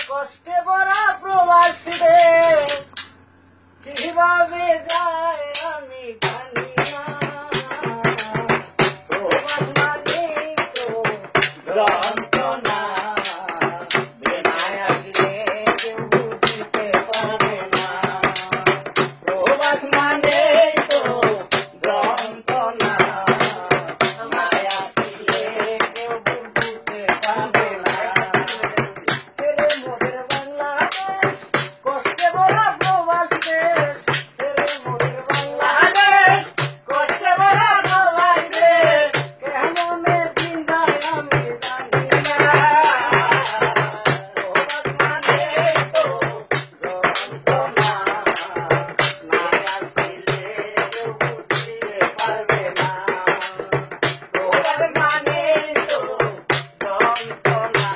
কষ্টে ভরা প্রবাসী রে কিভাবে যায় আমি জানি না প্রবাস মানে তো যন্ত্রণা বেনায় আসলে কেউ বুঝতে পারে না প্রবাস মানে তো যন্ত্রণা বেনায় আসলে কেউ বুঝতে পারে না ছেড়ে মোদের বাংলাদেশ কষ্টে ভরা প্রবাস দেশ ছেড়ে মোদের বাংলাদেশ কষ্টে ভরা প্রবাস দেশ কেমনে দিন যায় আমি জানি না প্রবাস মানে তো যন্ত্রণা না আসলে কেউ বুঝতে পারবে না প্রবাস মানে তো যন্ত্রণা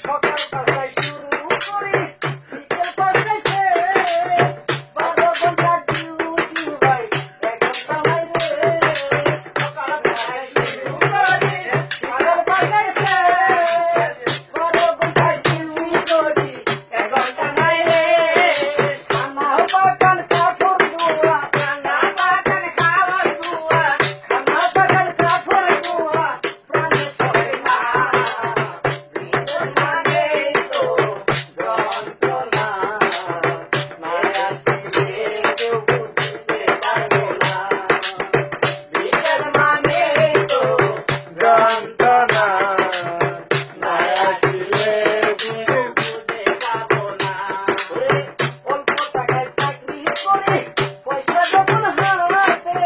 সকাল পাঁচটায় শুরু করে বিকেল পাঁচটায় শেষ 12 ঘন্টা ডিউটি ভাই 1 ঘন্টা বাইরে সকাল পাঁচটায় শুরু করে বিকেল পাঁচটায় শেষ 12 ঘন্টা ডিউটি করি 1 ঘন্টা বাইরে খানা পাকান কাপড় ধোয়া খানা পাকান খাবার ধোয়া খানা পাকান কাপড় ধোয়া প্রাণে সরে না মানে তো যন্ত্রণা না আসলে কেউ বুঝতে পারবে না বিকাশ মানে তো যন্ত্রণা না আসলে কেউ বুঝতে পারবো না অল্প টাকায় চাকরি করে পয়সা যখন হাতে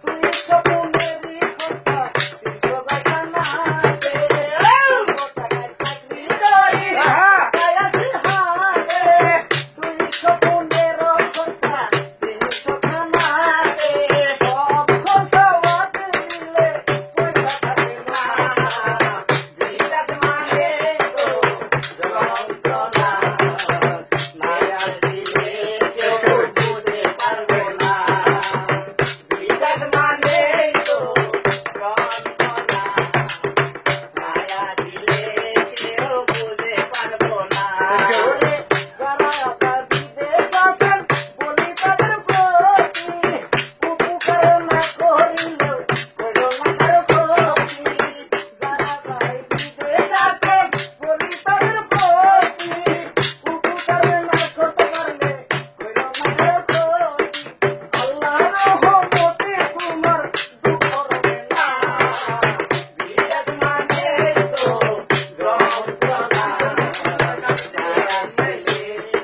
তুই স্বপ্নেরই খোঁজা 300 টাকা নাতে অল্প টাকায় চাকরি করে টাকা আসি হাতে তুই স্বপ্নের খোঁজা 300 টাকা নাতে সব খোঁজা বাদে দিলে পয়সা থাকে না বিকাশ মানে তো যন্ত্রণা না আসলে কেউ বুঝতে পারবে না বিকাশ মানে তো যন্ত্রণা না আসলে কেউ বুঝতে পারবো না যারা আপনার বিদেশ আছেন বলি তাদের প্রতি উপকার না করিলেও করো না কারো ক্ষতি যারা ভাই বিদেশ আছেন বলি তাদের প্রতি উপকার না করতে পারলে করো না কারো ক্ষতি আল্লাহর রহমতে তোমার দুঃখ হবে না বিদেশ মানে তো যন্ত্রণা না আসলে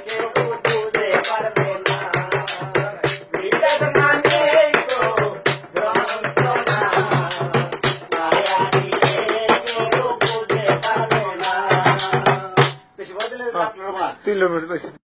কেউ বুঝতে পারবে না বিদেশ মানে তো যন্ত্রণা না আসলে কেউ বুঝতে পারবে না বেশি বদলে আপনার তুই